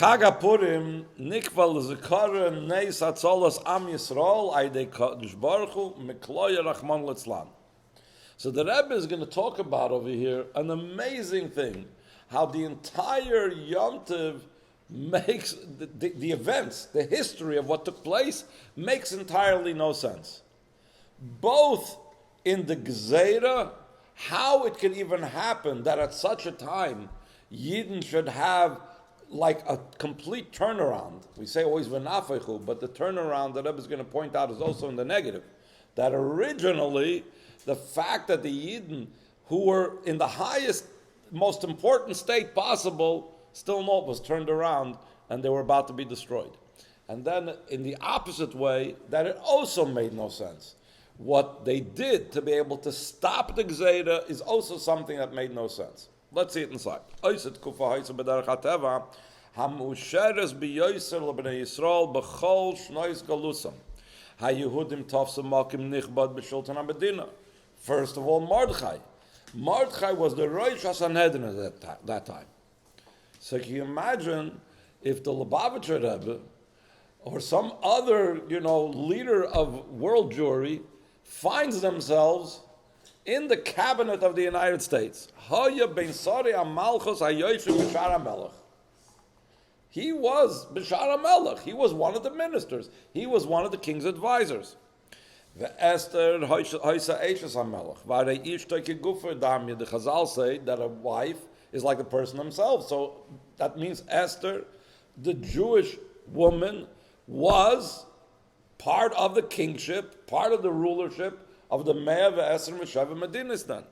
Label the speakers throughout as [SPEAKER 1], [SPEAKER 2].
[SPEAKER 1] B'Chag Purim nikval zikaron neis hatzolas am Yisrael aydei Kadosh Baruch Hu mikloya Rachman litzlan. So the Rebbe is going to talk about over here an amazing thing, how the entire Yom Tov makes the events, the history of what took place, makes entirely no sense. Both in the Gzeira, how it could even happen that at such a time Yidden should have like a complete turnaround. We say always v'nafechu, but the turnaround that Rebbe is going to point out is also in the negative. That originally, the fact that the Yidden, who were in the highest, most important state possible, still not was turned around and they were about to be destroyed. And then in the opposite way, that it also made no sense. What they did to be able to stop the Gzeira is also something that made no sense. Let's see it inside. Oyset kufa hayse b'derech hateva hamusheres b'yoyser l'bnei Yisrael b'chol shnois galusam haYehudim tofsem makim nichbad b'shultan hamedina. First of all, Mordechai. Mordechai was the Rosh HaSanhedrin at that time. So can you imagine if the Lubavitcher Rebbe or some other, leader of world Jewry finds themselves in the cabinet of the United States. He was Bishar HaMelech. He was one of the ministers. He was one of the king's advisors. The Esther Hoysa Eishes HaMelech. The Chazal say that a wife is like the person himself. So that means Esther, the Jewish woman, was part of the kingship, part of the rulership of the Me'ah ve'Esr Mesheva Medinas then.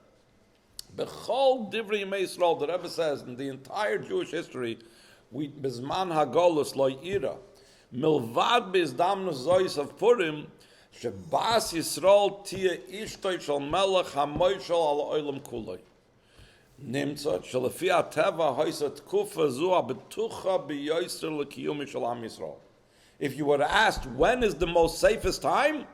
[SPEAKER 1] B'chol Divrei Yimei Yisrael, the Rebbe says, in the entire Jewish history, we Bizman HaGolus Lo Ira, Milvad Bizdamnus Zois of Purim, Shebas Yisrael Tia Ishtoi Shal Melech HaMoishal Al Oilam Kuloi. Nimtzot Shalefi HaTeva Hoysat Kufa Zua Betucha B'Yoyser L'Kiyumi Shal Am Yisrael. If you were asked when is the most safest time,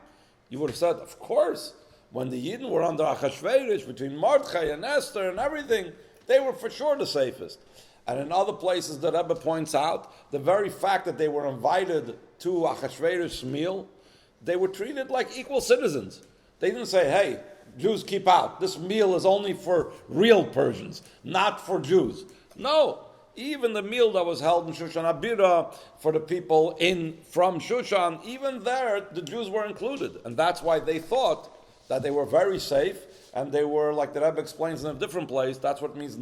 [SPEAKER 1] you would have said, of course, when the Yidden were under Achashverosh, between Mordechai and Esther and everything, they were for sure the safest. And in other places, the Rebbe points out, the very fact that they were invited to Achashverosh's meal, they were treated like equal citizens. They didn't say, hey, Jews keep out. This meal is only for real Persians, not for Jews. No. Even the meal that was held in Shushan Abira for the people from Shushan, even there, the Jews were included. And that's why they thought that they were very safe, and they were, like the Rebbe explains in a different place, that's what it means,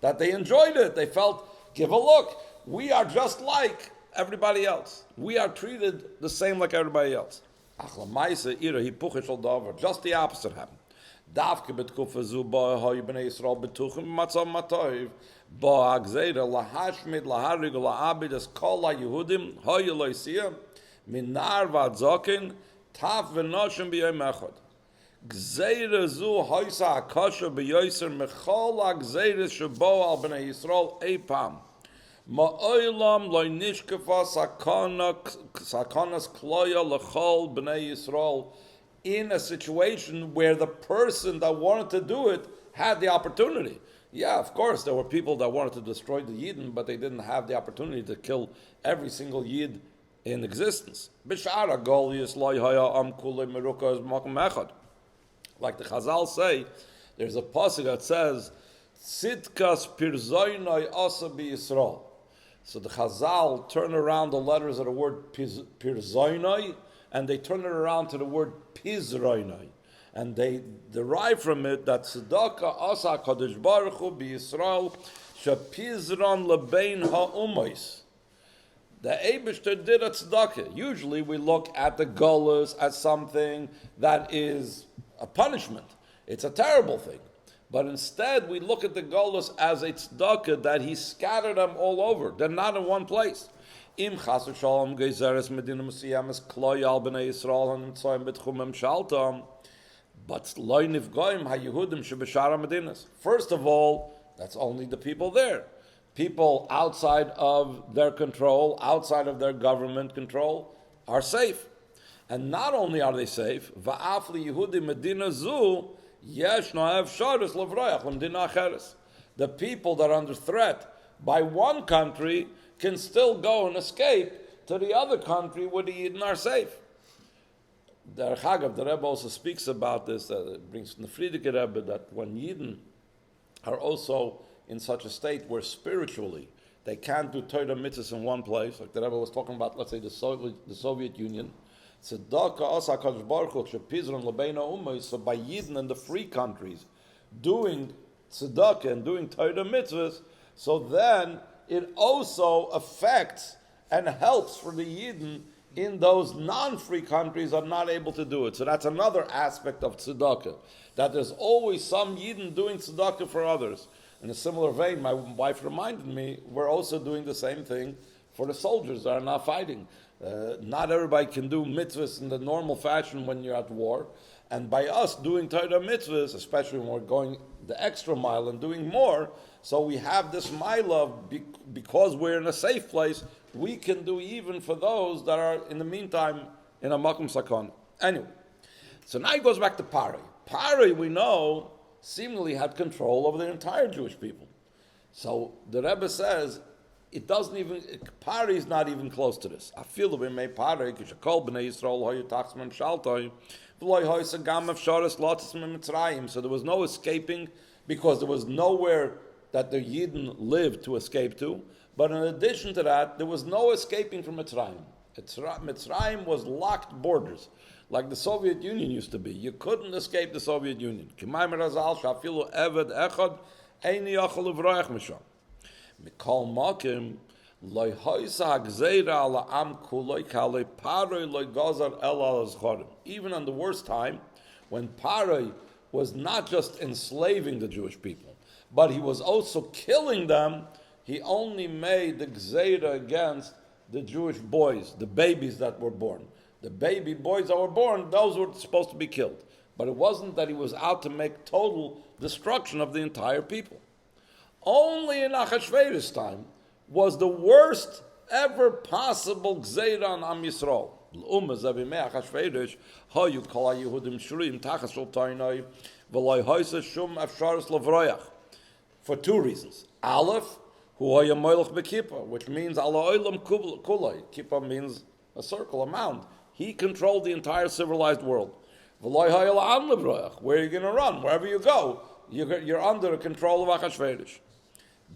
[SPEAKER 1] that they enjoyed it. They felt, give a look, we are just like everybody else. We are treated the same like everybody else. Just the opposite happened. Davke betkufa zu ba hay bnei Yisrael betuchim matzav matoiv ba agzeira lahashmid laharig laabid es kol haYehudim hay loisia minar vadzokin taf v'noshim b'yom echad gzeira zu haysa akasha b'yoyser mechol agzeira shebo al bnei Yisrael eipam ma'olam lo nishkefa sakanas kloya lechol bnei Yisrael, in a situation where the person that wanted to do it had the opportunity. Yeah, of course, there were people that wanted to destroy the Yidden, but they didn't have the opportunity to kill every single Yid in existence. Like the Chazal say, there's a pasuk that says, Tzidkas pirzoinoi asa b'Yisrael. So the Chazal turn around the letters of the word pirzoinoi, and they turn it around to the word pizroinoi. And they derive from it that tzedakah asa kadosh baruch hu b'Yisrael shepizron lebein ha'umois. The Eibishter did a tzedakah. Usually we look at the golus as something that is a punishment. It's a terrible thing. But instead we look at the golus as a tzedakah that he scattered them all over. They're not in one place. Im chas v'shalom geizeres medina musiyames kloy al b'nei Yisrael hanimtzoyim betchumem shaltam, but loy nifgoyim haYehudim shebeshara medinas. First of all, that's only the people there. People outside of their control, outside of their government control, are safe. And not only are they safe, va'af liYehudi medina zu yesh no'ev sharis levroyach l'medina acheres. The people that are under threat by one country can still go and escape to the other country where the Yidden are safe. The Rebbe also speaks about this, it brings from the Friedrich Rebbe, that when Yidden are also in such a state where spiritually they can't do Torah and Mitzvos in one place, like the Rebbe was talking about, let's say the Soviet Union. So by Yidden in the free countries doing tzedakah and doing Torah and Mitzvos, so then it also affects and helps for the Yidden in those non-free countries are not able to do it. So that's another aspect of tzedakah, that there's always some Yidden doing tzedakah for others. In a similar vein, my wife reminded me, we're also doing the same thing for the soldiers that are not fighting. Not everybody can do mitzvahs in the normal fashion when you're at war. And by us doing Torah mitzvahs, especially when we're going the extra mile and doing more, so we have this mile of, because we're in a safe place, we can do even for those that are, in the meantime, in a makom sakon. Anyway, so now he goes back to Pari. Pari, we know, seemingly had control over the entire Jewish people. So the Rebbe says, it doesn't even, Pari is not even close to this. I feel that we may Pari, kishakol b'nei Yisrael, hoyu taxman shaltoi, v'loi hoysa gam efsharis lotzis mitzrayim. So there was no escaping, because there was nowhere that the Yidden lived to escape to. But in addition to that, there was no escaping from Mitzrayim. Mitzrayim was locked borders, like the Soviet Union used to be. You couldn't escape the Soviet Union. Mikol Makim, loy hoysa hagzeira ala am kuloi kalei paroi loy gazar el al azchorim. Even on the worst time, when Paroi was not just enslaving the Jewish people, but he was also killing them, he only made the gzeira against the Jewish boys, the babies that were born. The baby boys that were born, those were supposed to be killed. But it wasn't that he was out to make total destruction of the entire people. Only in Achashverosh's time was the worst ever possible gzeira on Am Yisrael. For two reasons. Aleph, which means ala olam kulay. Kippah means a circle, a mound. He controlled the entire civilized world. Where are you going to run? Wherever you go, you're under the control of Achashverosh.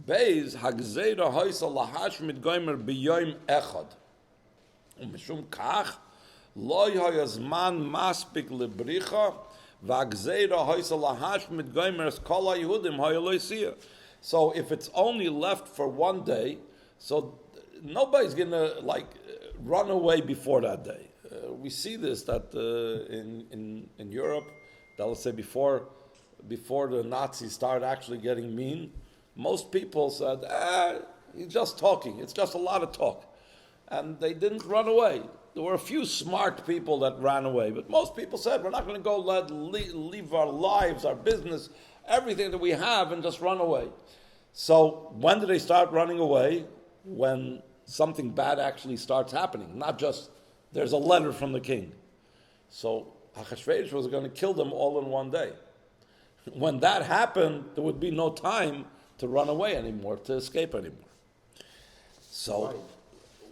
[SPEAKER 1] Beis hagzeira hoysa lahash mit goimer biyoim echad. Umishum kach loy hoyazman maspik lebricha v'hagzeira hoysa lahash mit goimer es kol haYehudim hoyaloisia. So if it's only left for one day, so nobody's going to run away before that day. We see this that in Europe, that let's say before the Nazis started actually getting mean, most people said, he's just talking. It's just a lot of talk. And they didn't run away. There were a few smart people that ran away, but most people said, we're not going to go leave our lives, our business, everything that we have, and just run away. So when do they start running away? When something bad actually starts happening, not just there's a letter from the king. So Achashverosh was going to kill them all in one day. When that happened, there would be no time to run away anymore, to escape anymore. So,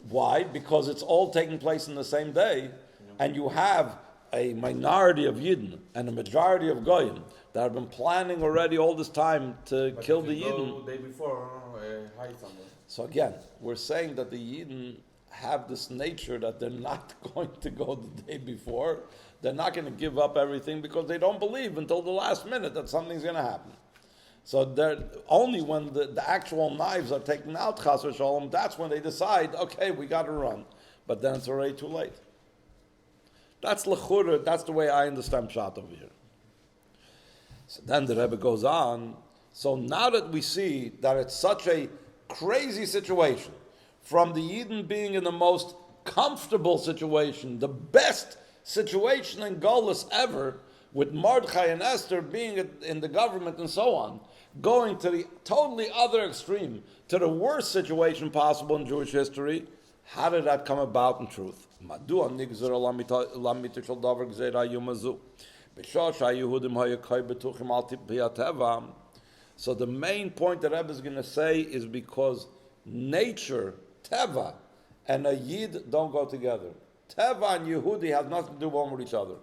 [SPEAKER 1] why? Because it's all taking place in the same day, and you have a minority of Yidden and a majority of Goyim that have been planning already all this time to kill the Yidden.
[SPEAKER 2] Day before, hide somewhere.
[SPEAKER 1] So again, we're saying that the Yidden have this nature that they're not going to go the day before. They're not going to give up everything because they don't believe until the last minute that something's going to happen. So they're only when the actual knives are taken out, chas v'sholom, that's when they decide, okay, we got to run. But then it's already too late. That's l'chura, that's the way I understand Pshat over here. So then the Rebbe goes on. So now that we see that it's such a crazy situation, from the Yidden being in the most comfortable situation, the best situation in Golus ever, with Mordechai and Esther being in the government and so on, going to the totally other extreme, to the worst situation possible in Jewish history, how did that come about in truth? So the main point that Rebbe is going to say is because nature, Teva, and a Yid don't go together. Teva and Yehudi have nothing to do one with each other.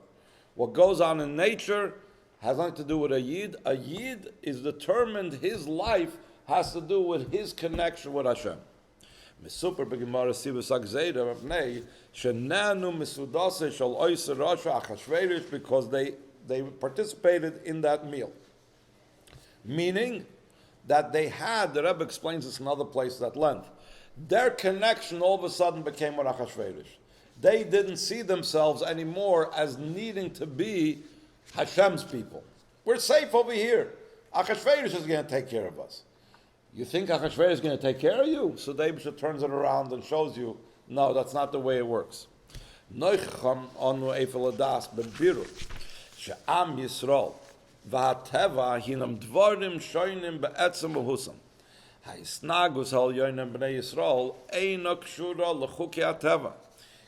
[SPEAKER 1] What goes on in nature has nothing to do with a Yid. A Yid is determined, his life has to do with his connection with Hashem. Mesupar b'Gemara Sivus Agzeira Mepnei Shenanu Misudase Shal Oyser Rasha Achashverosh, because they participated in that meal. Meaning that they had, the Rebbe explains this in other places at length, their connection all of a sudden became with Achashverosh. They didn't see themselves anymore as needing to be Hashem's people. We're safe over here. Achashverosh is going to take care of us. You think Achashverosh is going to take care of you? So David turns it around and shows you, no, that's not the way it works. Noicham anu efeladas bebiru she'am Yisrael va'ateva hinam dvarim shoynim be'etzem v'husam ha'isnagus hal yoinem b'nei Yisrael eina kshura l'chuki ha'teva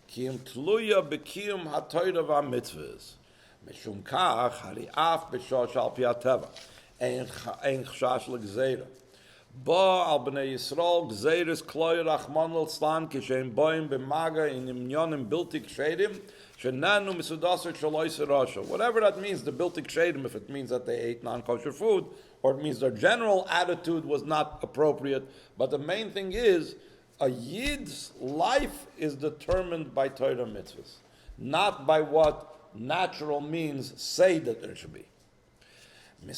[SPEAKER 1] ki im tluya b'kiyum ha'Torah v'Mitzvos mishum kach hari'af b'shosh al pi ha'teva ein chashash l'gzeira. Ba al bnei Yisrael gzeiris kloy rachman l'slan kishem boim b'maga in imnyonim bilti kshedim shenanu misudaser shaloi serasha. Whatever that means, the bilti kshedim, if it means that they ate non-kosher food, or it means their general attitude was not appropriate. But the main thing is, a Yid's life is determined by Torah and Mitzvos, not by what natural means say that there should be. The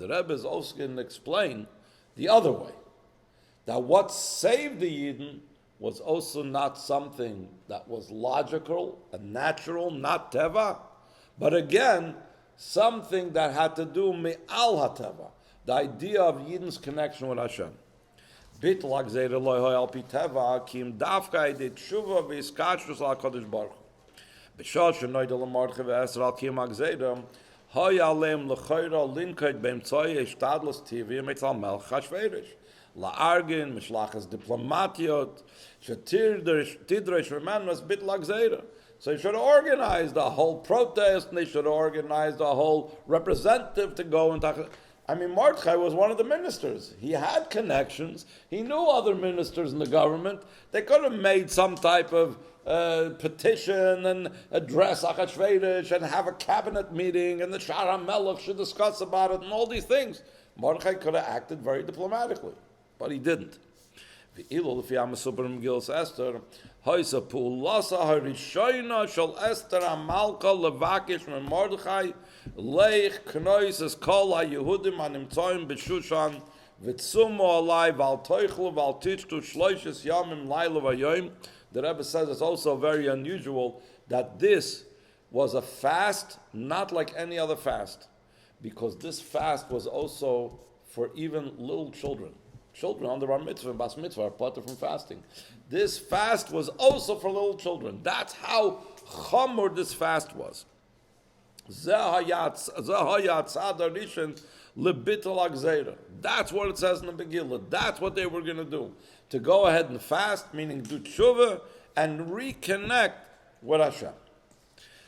[SPEAKER 1] Rebbe is also going to explain the other way, that what saved the Yidden was also not something that was logical and natural, not teva, but again, something that had to do me'al hateva, the idea of Yidden's connection with Hashem. Bitl agzeir eloi hoi al pi teva, ki im davka ide Teshuvah v'yiskachus al HaKadosh Baruch Hu. B'shal shenoid al Mordechai v'Esther al kiyum agzeira, hoi alem l'choira linkait b'emtzoi eshtadlos tivim etzal melch Achashverosh. La'argin, mishlachas diplomatiot, tidresh remanus bit lagzeira. So they should have organized a whole protest, and they should have organized a whole representative to go and talk. I mean, Mordechai was one of the ministers. He had connections. He knew other ministers in the government. They could have made some type of petition and address Achashverosh and have a cabinet meeting, and the Shar HaMelech should discuss about it and all these things. Mordechai could have acted very diplomatically, but he didn't. Esther, Hoysa Pulasa Harishoina Shal Esther Amalka Levakish Me Mordechai Leich Knoises Kol HaYehudim Animtzoim B'Shushan V'tzumo Alai Val Toichlu Val Tichtu Shloishes Yamim Laila V'Yoim. The Rebbe says it's also very unusual that this was a fast, not like any other fast, because this fast was also for even little children. Children under bar mitzvah and bas mitzvah are parted from fasting. This fast was also for little children. That's how chamor this fast was. That's what it says in the Megillah. That's what they were going to do. To go ahead and fast, meaning do teshuvah and reconnect with Hashem.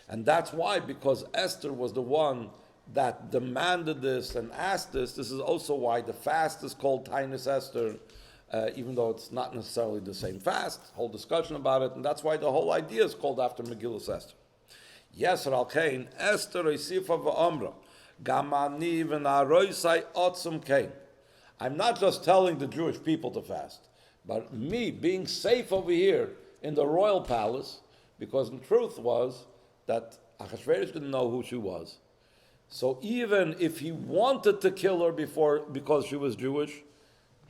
[SPEAKER 1] And that's why, because Esther was the one that demanded this and asked this. This is also why the fast is called Tainus Esther, even though it's not necessarily the same fast. Whole discussion about it, and that's why the whole idea is called after Megillah Esther. Yes, Ralkein Esther Isifa v'Amra Gamani v'Naroisai Otzum Kain. I'm not just telling the Jewish people to fast, but me being safe over here in the royal palace, because the truth was that Achashverosh didn't know who she was. So even if he wanted to kill her because she was Jewish,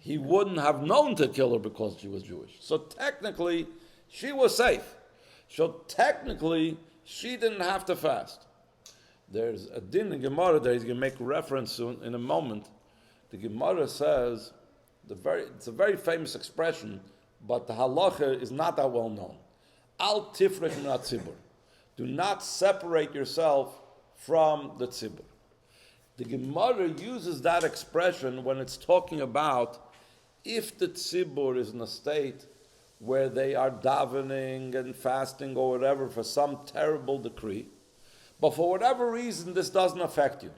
[SPEAKER 1] he wouldn't have known to kill her because she was Jewish. So technically, she was safe. So technically, she didn't have to fast. There's a din in Gemara that he's going to make reference soon in a moment. The Gemara says, it's a very famous expression, but the halacha is not that well known. Al tifrech min hatzibur. Do not separate yourself from the tzibur. The Gemara uses that expression when it's talking about if the tzibur is in a state where they are davening and fasting or whatever for some terrible decree, But for whatever reason, this doesn't affect you.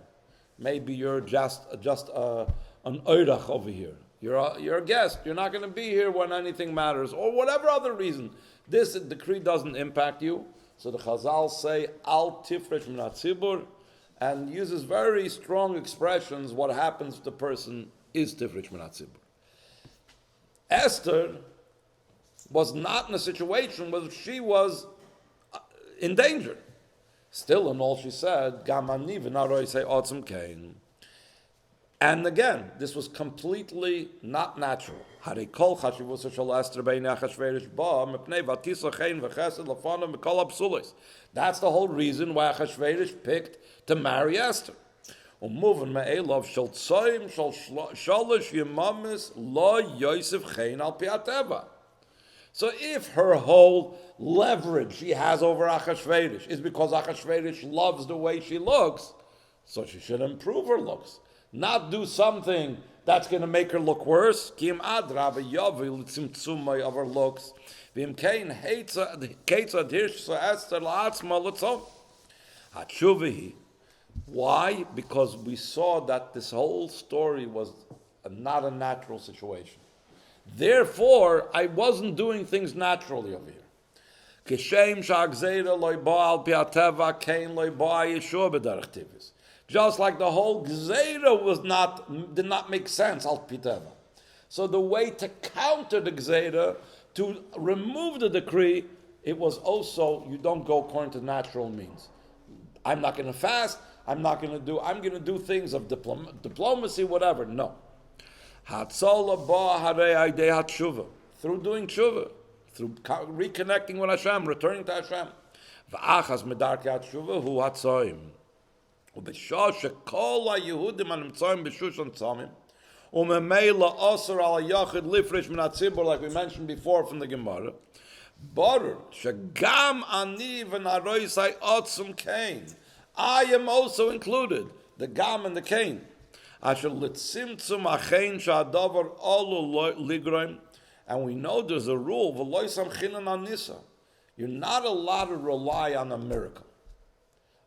[SPEAKER 1] Maybe you're just an oirach over here. You're a guest. You're not going to be here when anything matters, or whatever other reason. This decree doesn't impact you. So the Chazal say, Al tifresh min hatzibur, and uses very strong expressions. What happens if the person is tifresh min hatzibur? Esther was not in a situation where she was in danger. Still, in all she said, Gam ani v'naroi say otzim kain. And again, this was completely not natural. Harei kol chashivus shel Esther bein Achashverosh ba mipnei vatisa chein v'chesed lefanav mikol hapsulos. That's the whole reason why Achashverosh picked to marry Esther. Umuven me'elov shel tzoyim shel shalosh yemamis lo Yosef chein al pi hateva. So if her whole leverage she has over Achashverosh is because Achashverosh loves the way she looks, so she should improve her looks. Not do something that's going to make her look worse. Kim adrava yavil tzimtzumay of her looks. V'im kein ketzad hirsh Esther la'atzma l'tzom. Teshuvah. Why? Because we saw that this whole story was not a natural situation. Therefore, I wasn't doing things naturally over here. Kishem sha'agzeira loy ba'al pi'ateva kein loy ba'a yeshua b'derech tivus. Just like the whole gzeira did not make sense, al piteva. So the way to counter the gzeira, to remove the decree, it was also, you don't go according to natural means. I'm not going to fast, I'm going to do things of diplomacy, whatever. No. Hatzola ba harei aidei hatshuvah. Through doing teshuvah, through reconnecting with Hashem, returning to Hashem. V'achas medarkei hatshuvah hu hatzoim. ובשעה שכל היהודים הנמצאים בשושן צמים, וממילא אוסר על היחיד לפרש מן הציבור, like we mentioned before from the Gemara, ברור שגם אני ונרויסי עוצם קיין, I am also included, the gam and the cane. אשר לצמצום החיין שהדבר עלול לגרום, and we know there's a rule, ולא יסמכינן על ניסה. You're not allowed to rely on a miracle.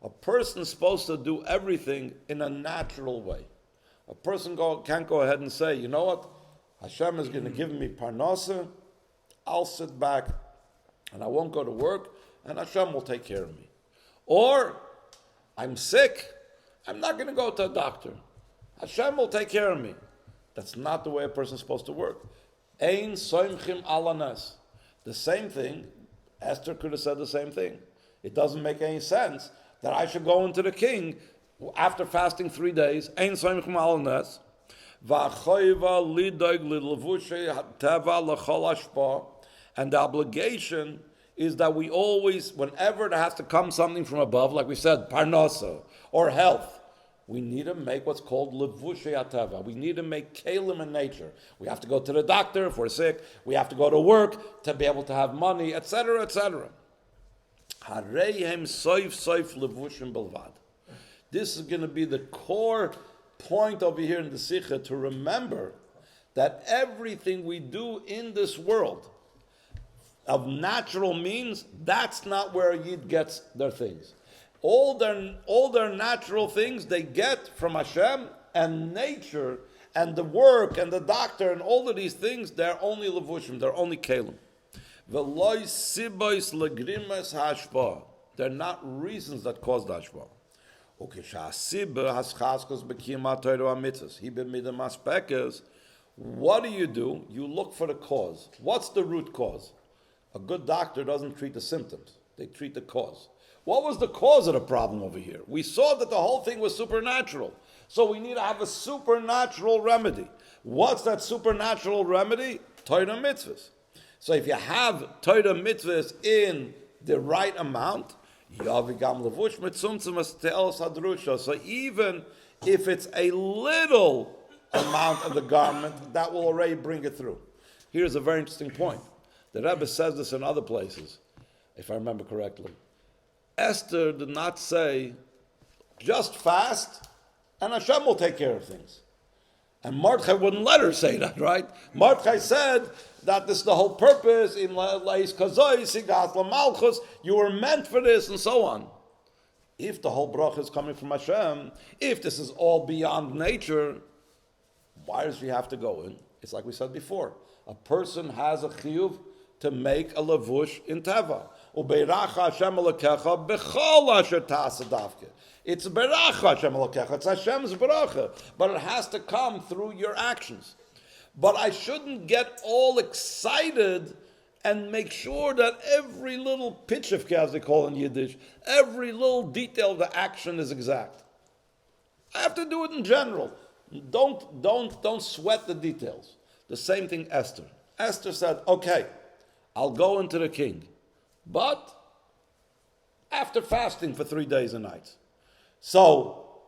[SPEAKER 1] A person is supposed to do everything in a natural way. A person can't go ahead and say, you know what, Hashem is going to give me parnasa, I'll sit back and I won't go to work, and Hashem will take care of me. Or, I'm sick, I'm not going to go to a doctor. Hashem will take care of me. That's not the way a person is supposed to work. Ein soimchim alanas. The same thing, Esther could have said the same thing. It doesn't make any sense that I should go into the king after fasting 3 days. Ein soimchim alanas. V'achoiva lidoig lidlevushe teva l'chol hashpa. And the obligation is that we always, whenever there has to come something from above, like we said, parnasa, or health, we need to make what's called levushe ateva. We need to make kalim in nature. We have to go to the doctor if we're sick. We have to go to work to be able to have money, etc., etc. Hareihem soif levushim belvad. This is going to be the core point over here in the Sikha, to remember that everything we do in this world of natural means, that's not where a Yid gets their things. All their natural things they get from Hashem, and nature and the work and the doctor and all of these things, they're only levushim, they're only kalim. V'loy sibois legrimas hashpa. They're not reasons that cause the hashpa. Ukeshasibah haschaskos b'kiyama Torah and Mitzvos. He b'midam aspekes. What do? You look for the cause. What's the root cause? A good doctor doesn't treat the symptoms. They treat the cause. What was the cause of the problem over here? We saw that the whole thing was supernatural. So we need to have a supernatural remedy. What's that supernatural remedy? Torah and Mitzvos. So if you have Torah and Mitzvos in the right amount, so even if it's a little amount of the garment, that will already bring it through. Here's a very interesting point. The Rebbe says this in other places, if I remember correctly. Esther did not say, just fast, and Hashem will take care of things. And Mordechai wouldn't let her say that, right? Mordechai said that this is the whole purpose, in Leis Kazoy, Sigat Malchus, you were meant for this, and so on. If the whole bracha is coming from Hashem, if this is all beyond nature, why does she have to go in? It's like we said before. A person has a chiyuv to make a lavush in teva. Ubeiracha Hashem Elokecha b'chol asher ta'aseh davke. It's beiracha Hashem Elokecha. It's Hashem's bracha, but it has to come through your actions. But I shouldn't get all excited and make sure that every little pitchivke, as they call in Yiddish, every little detail of the action is exact. I have to do it in general. Don't sweat the details. The same thing Esther. Esther said, okay, I'll go into the king, but after fasting for 3 days and nights. So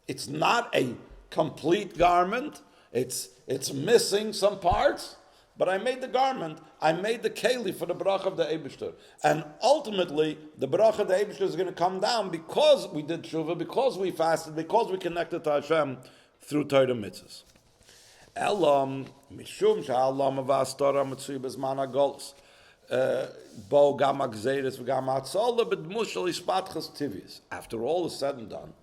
[SPEAKER 1] it's not a complete garment. It's missing some parts, but I made the garment. I made the keli for the bracha of the Eibishter. And ultimately, the bracha of the Eibishter is going to come down because we did Teshuvah, because we fasted, because we connected to Hashem through Torah and Mitzvos. Elam, mishum sha'alam avas Torah mitzvah bezman hagolos. Bo gam ha'gzeres v'gam ha'atzola b'dmus shel hispatchas tivius. After all is said and done,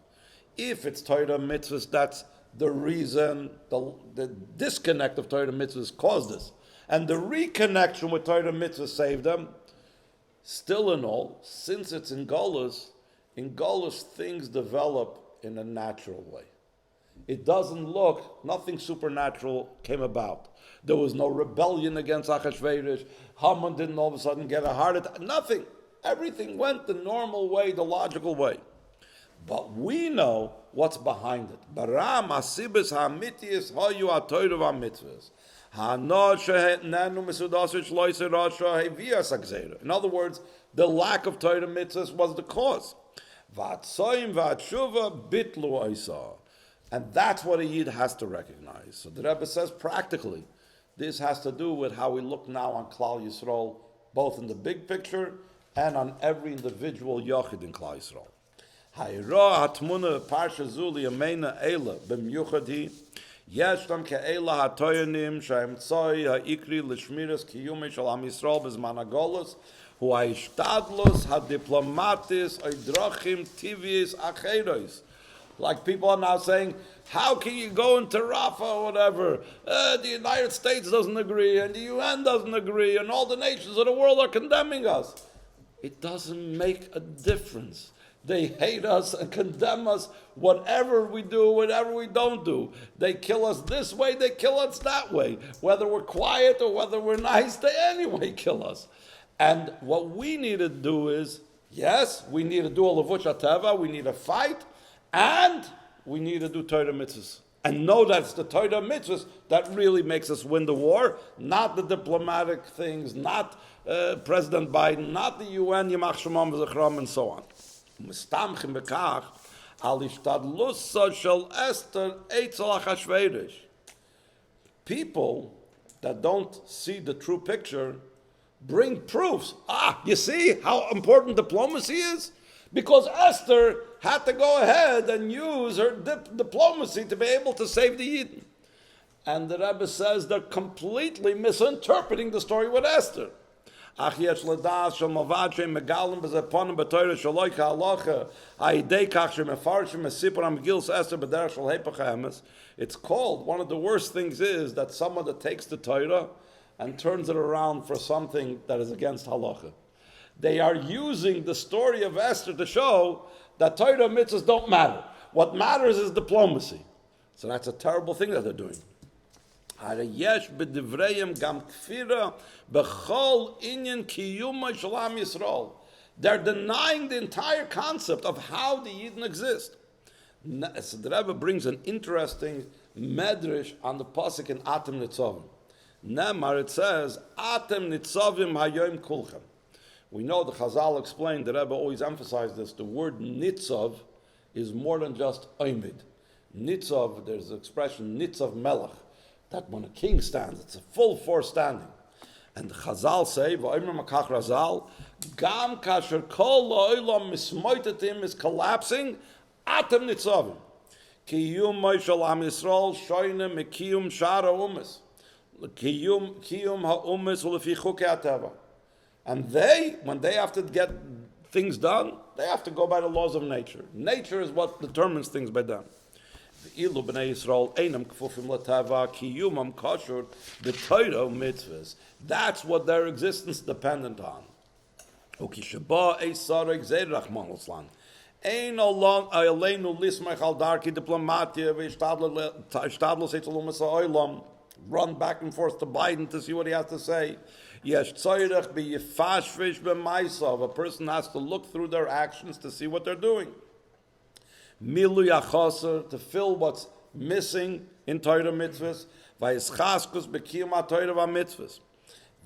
[SPEAKER 1] if it's Torah and Mitzvahs, that's the reason, the disconnect of Torah and Mitzvahs caused this. And the reconnection with Torah and Mitzvahs saved them. Still in all, since it's in Golus things develop in a natural way. It doesn't look, nothing supernatural came about. There was no rebellion against Achashverosh. Haman didn't all of a sudden get a heart attack. Nothing. Everything went the normal way, the logical way. But we know what's behind it. Baram asibes ha'mitiyas hayu ha'toyru v'mitzvahs. In other words, the lack of Torah mitzvahs was the cause. And that's what a Yid has to recognize. So the Rebbe says practically, this has to do with how we look now on Klal Yisrael, both in the big picture and on every individual Yochid in Klal Yisrael. Hayra hatmuna parsha zuli yameina eila b'myuchadi yeshtam ke'ela hatoyanim sha'emtzoi ha'ikri l'shmiras kiyumi shal am Yisrael b'zman hagolos hu ha'ishtadlos ha'diplomatis ha'drachim tiviis acheros. Like people are now saying, how can you go into Rafah or whatever? The United States doesn't agree, and the UN doesn't agree, and all the nations of the world are condemning us. It doesn't make a difference. They hate us and condemn us, whatever we do, whatever we don't do. They kill us this way, they kill us that way. Whether we're quiet or whether we're nice, they anyway kill us. And what we need to do is, yes, we need to do a levush hateva, we need to fight, and we need to do Torah mitzvahs. And know that it's the Torah mitzvahs that really makes us win the war, not the diplomatic things, not President Biden, not the UN, Yimach Shemam V'Zechram, and so on. Mistamchim bekach al ishtadlusa shel Esther eitzel Achashverosh. People that don't see the true picture bring proofs. You see how important diplomacy is? Because Esther had to go ahead and use her diplomacy to be able to save the Yidden. And the Rebbe says they're completely misinterpreting the story with Esther. It's called, one of the worst things is that someone that takes the Torah and turns it around for something that is against halacha. They are using the story of Esther to show that Torah and mitzvahs don't matter. What matters is diplomacy. So that's a terrible thing that they're doing. They're denying the entire concept of how the Yidden exist. So the Rebbe brings an interesting medrash on the pasuk in Atem Nitzavim. Nemar, it says, Atem Nitzavim hayom kulchem. We know the Chazal explained, the Rebbe always emphasized this, the word Nitzav is more than just Oimid. Nitzav, there's the expression Nitzav Melech, that when a king stands, it's a full force standing. And the Chazal say, V'omer Makach Razal, Gam kasher kol lo'olam mismoitetim is collapsing, Atem Nitzavim. Kiyum Moishal Am Yisrael shoyne mekiyum shara umes. Kiyum ha'umes ulefi chukei hateva. And they, when they have to get things done, they have to go by the laws of nature. Nature is what determines things by done. Ilu b'nei Yisrael einam kfufim l'tava kiyumam kashur b'Torah and Mitzvos. That's what their existence dependent on. Ukishaba eisarek zeir rachman l'slan. Ein aleinu lismach al darki diplomatia v'ishtadlo seitzelum ha'olam. Run back and forth to Biden to see what he has to say. Yes, tzorech b'yifashvish b'maisav. A person has to look through their actions to see what they're doing. Milu yachaser, to fill what's missing in Torah mitzvahs. Vayischaskos b'kiyum Torah mitzvahs.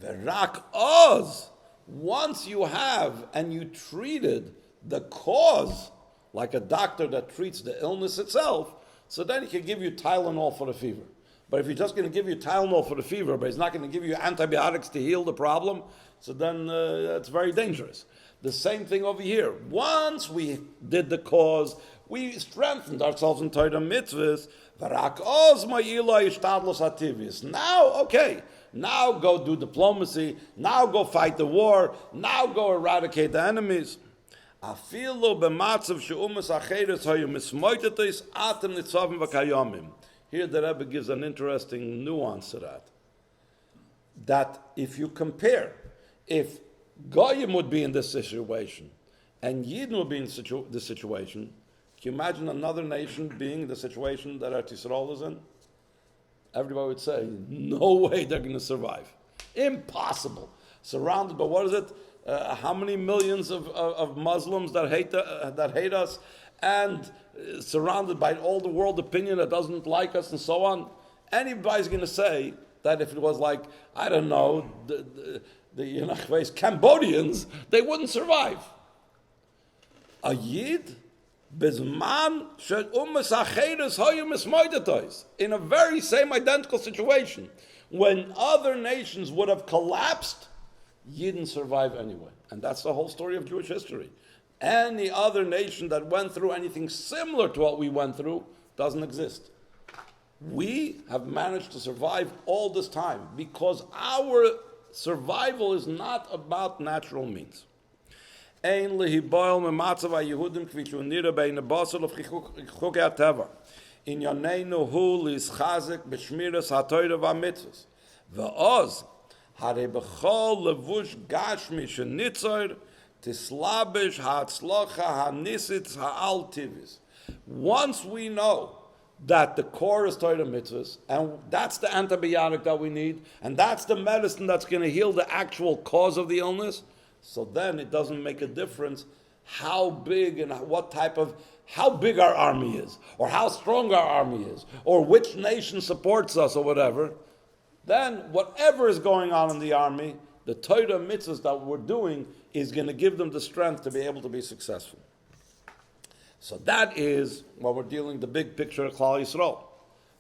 [SPEAKER 1] V'rak oz. Once you have and you treated the cause, like a doctor that treats the illness itself, so then he can give you Tylenol for the fever. But if he's just going to give you Tylenol for the fever, but he's not going to give you antibiotics to heal the problem, so then it's very dangerous. The same thing over here. Once we did the cause, we strengthened ourselves in Torah mitzvahs. Now, okay, now go do diplomacy, now go fight the war, now go eradicate the enemies. Here the Rebbe gives an interesting nuance to that. That if you compare, if Goyim would be in this situation, and Yidden would be in this situation, can you imagine another nation being in the situation that Eretz Yisrael is in? Everybody would say, no way they're going to survive. Impossible. Surrounded by, what is it? How many millions of Muslims that hate us, and surrounded by all the world opinion that doesn't like us and so on. Anybody's going to say that if it was like, I don't know, the Cambodians, they wouldn't survive. A Yid, bezman in a very same identical situation, when other nations would have collapsed, Yid didn't survive anyway. And that's the whole story of Jewish history. Any other nation that went through anything similar to what we went through doesn't exist. We have managed to survive all this time because our survival is not about natural means. Ein lehiboil mematzav haYehudim kvi shu nira bein basel of chukei hateva. In yaneinu hu lischazek b'shmiras haTorah v'mitzvos. V'oz harei b'chol levush gashmi shenitzor tislabish ha'atzlocha ha'nisitz ha'al tivis. Once we know that the core is Torah mitzvahs, and that's the antibiotic that we need, and that's the medicine that's going to heal the actual cause of the illness, so then it doesn't make a difference how big and how big our army is, or how strong our army is, or which nation supports us, or whatever. Then whatever is going on in the army, the Torah mitzvahs that we're doing is going to give them the strength to be able to be successful. So that is what we're dealing, the big picture of Klal Yisrael.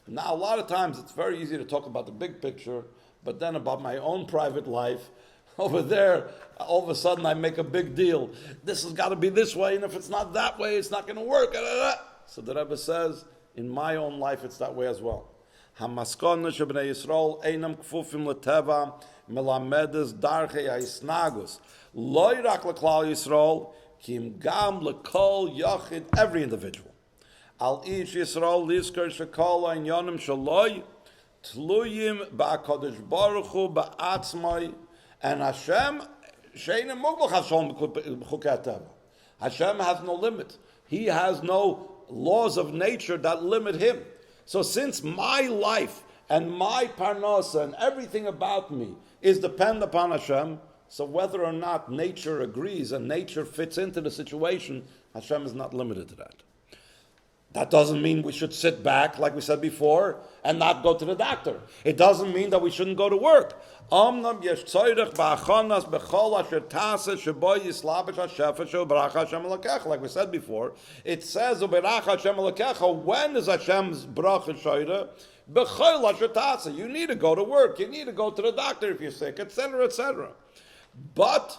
[SPEAKER 1] Now, a lot of times it's very easy to talk about the big picture, but then about my own private life, over there, all of a sudden I make a big deal. This has got to be this way, and if it's not that way, it's not going to work. So the Rebbe says, in my own life, it's that way as well. Hamaskona shebnei Yisrael einam kfufim leteva melamedes darchei ha'isnagus loy rak leklal Yisrael kim gam lekol yachid, every individual. Al ish Yisrael lizkar shekol ha'inyanim shaloi tluyim ba'akadosh baruch hu ba'atzmai, and Hashem she'einem muglach Hashem b'chukei hateva. Hashem has no limit. He has no laws of nature that limit him. So since my life and my parnasa and everything about me is dependent upon Hashem, so whether or not nature agrees and nature fits into the situation, Hashem is not limited to that. That doesn't mean we should sit back, like we said before, and not go to the doctor. It doesn't mean that we shouldn't go to work. Like we said before, it says, when is Hashem's bracha shoyre? You need to go to work, you need to go to the doctor if you're sick, etc., etc. But,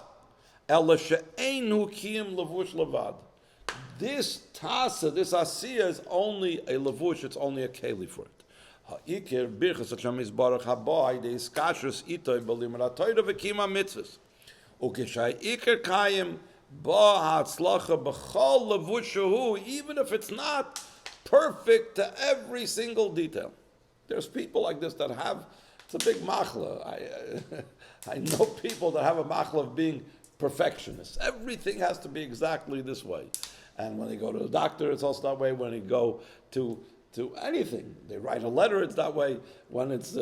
[SPEAKER 1] this tasa, this asiya is only a levush, it's only a keli for it. Ha'ikir birchas Hashem yisbarach haba, the iskashus itoy b'limud ha'Torah v'kima mitzvahs. Ukeshai ikir kayim even if it's not perfect to every single detail. There's people like this that have, it's a big machla. I know people that have a machla of being perfectionists. Everything has to be exactly this way. And when they go to the doctor, it's also that way. When they go to anything, they write a letter, it's that way. When it's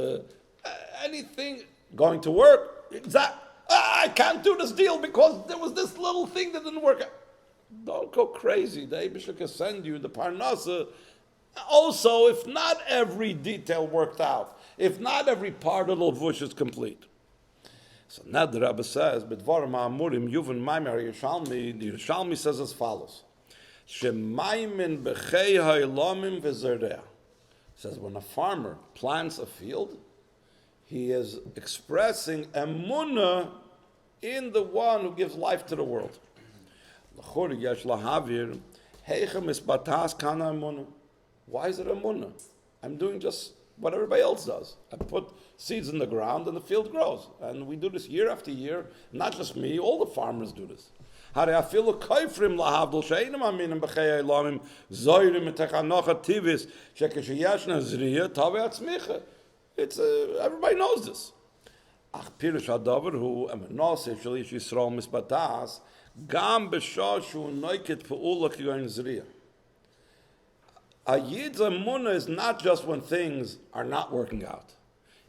[SPEAKER 1] anything, going to work, I can't do this deal because there was this little thing that didn't work out. Don't go crazy. The Eibusher can send you the parnasa. Also, if not every detail worked out, if not every part of the levush is complete. So now the Rebbe says, "B'dvarim ha'amurim yuvan maimer Yerushalmi." The Yerushalmi says as follows: "Shemaimin b'chei ha'elamim v'zereh." Says when a farmer plants a field, he is expressing emunah in the one who gives life to the world. L'chori yesh lahavir heichem is batas kana emunah. Why is it emunah? I'm doing just what everybody else does. I put seeds in the ground and the field grows. And we do this year after year. Not just me, all the farmers do this. It's everybody knows this. A Yid's emunah is not just when things are not working out.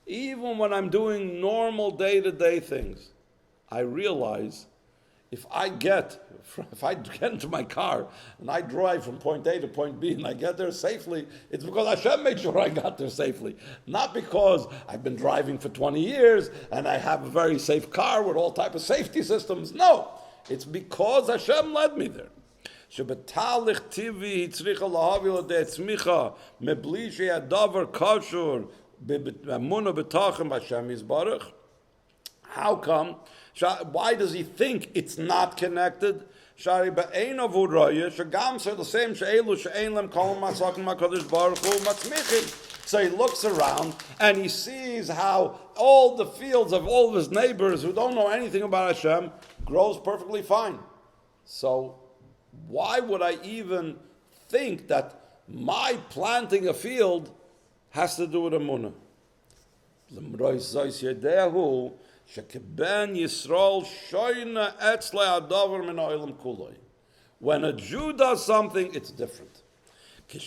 [SPEAKER 1] Even when I'm doing normal day-to-day things, I realize if I get into my car and I drive from point A to point B and I get there safely, it's because Hashem made sure I got there safely. Not because I've been driving for 20 years and I have a very safe car with all type of safety systems. No, it's because Hashem led me there. שבתהליך טבעי צריכה להוביל לידי צמיחה מבלי שהדבר קשור באמונה בתוכן בהשם יתברך. How come? Why does he think it's not connected? שהרי בעיניו הוא רואה שגם the same שאלו שאין להם כל מסכים מהקדוש ברוך הוא מצמיחים. So he looks around and he sees how all the fields of all of his neighbors who don't know anything about Hashem grows perfectly fine. So why would I even think that my planting a field has to do with emunah? When a Jew does something, it's different. The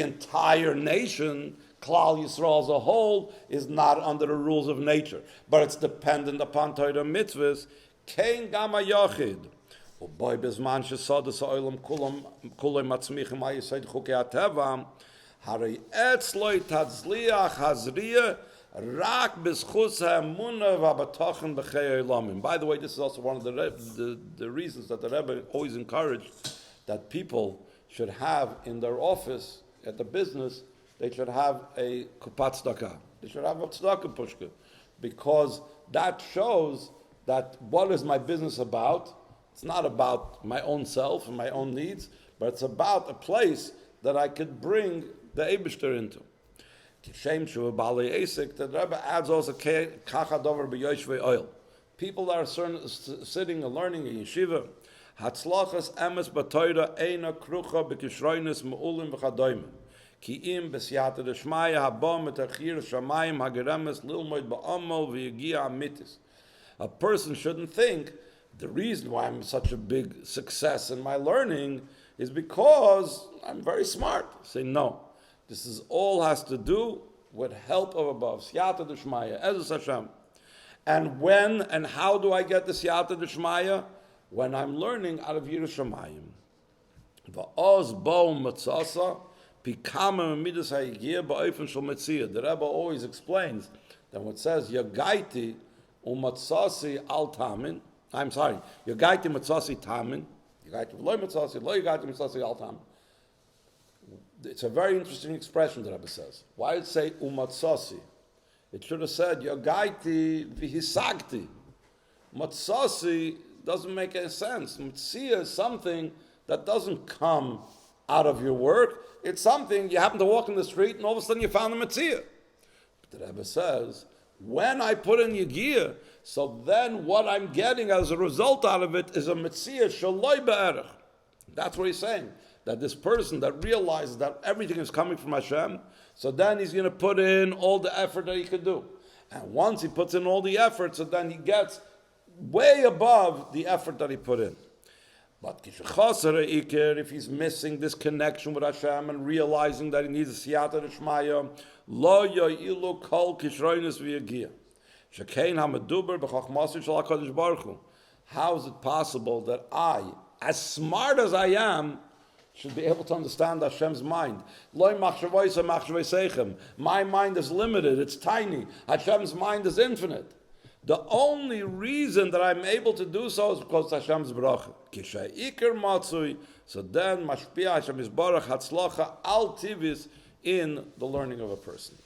[SPEAKER 1] entire nation, Klal Yisrael as a whole, is not under the rules of nature, but it's dependent upon Torah and Mitzvos. Kein gama yachid. Uboy bezman shesod es ha'olam kulay matzmichim ha'yisayid chukei ha'teva harei etzloi tatzliach hazriya rak b'schus ha'emunah v'abatochen b'chei ha'olamim. By the way, this is also one of the reasons that the Rebbe always encouraged that people should have in their office, at the business, they should have a kupat tzedakah. They should have a tzedakah pushka. Because that shows that what is my business about? It's not about my own self and my own needs, but it's about a place that I could bring the Eibishter into. The Rebbe adds also oil. People that are sitting and learning in yeshiva, Hatzlachas emes b'toyra eina krucha b'kishroinis me'ulim v'chadoyim. Ki'im b'siyata d'shmaya habom etachir shamayim hageremes lilmoid ba'amal v'yegia amitis. A person shouldn't think the reason why I'm such a big success in my learning is because I'm very smart. Say no. This is all has to do with help of above. Siyata d'shmaya, Ezus Hashem. And when and how do I get the siyata d'shmaya? When I'm learning out of Yerushalayim. Va'oz bo matzasa pikama midas ha'yigiyah ba'ofen shel metziyah. The Rebbe always explains that when it says yagaiti umatzasi al tamin, I'm sorry, yagaiti matzasi tamin, yagaiti v'loy matzasi, lo yagaiti matzasi al tamin. It's a very interesting expression the Rebbe says. Why did it say umatzasi? It should have said yagaiti v'hisagti. Matzasi doesn't make any sense. Mitzvah is something that doesn't come out of your work. It's something you happen to walk in the street and all of a sudden you found a mitzvah. But the Rebbe says, when I put in Yigiyah, So then what I'm getting as a result out of it is a Metzia Shaloi Be'erech. That's what he's saying. That this person that realizes that everything is coming from Hashem, so then he's going to put in all the effort that he could do. And once he puts in all the effort, so then he gets way above the effort that he put in. But if he's missing this connection with Hashem and realizing that he needs a siyata d'shmaya, lo yo'ilu kol kishroinus v'yagia. Shekein ha'meduber b'chachmasu shel HaKadosh Baruch Hu. How is it possible that I, as smart as I am, should be able to understand Hashem's mind? Loi machshavosei machshavosechem. My mind is limited, it's tiny. Hashem's mind is infinite. The only reason that I'm able to do so is because of Hashem's bracha. Kishay ikar matzui. So then, mashpia Hashem is barach hatzlacha al tivis in the learning of a person.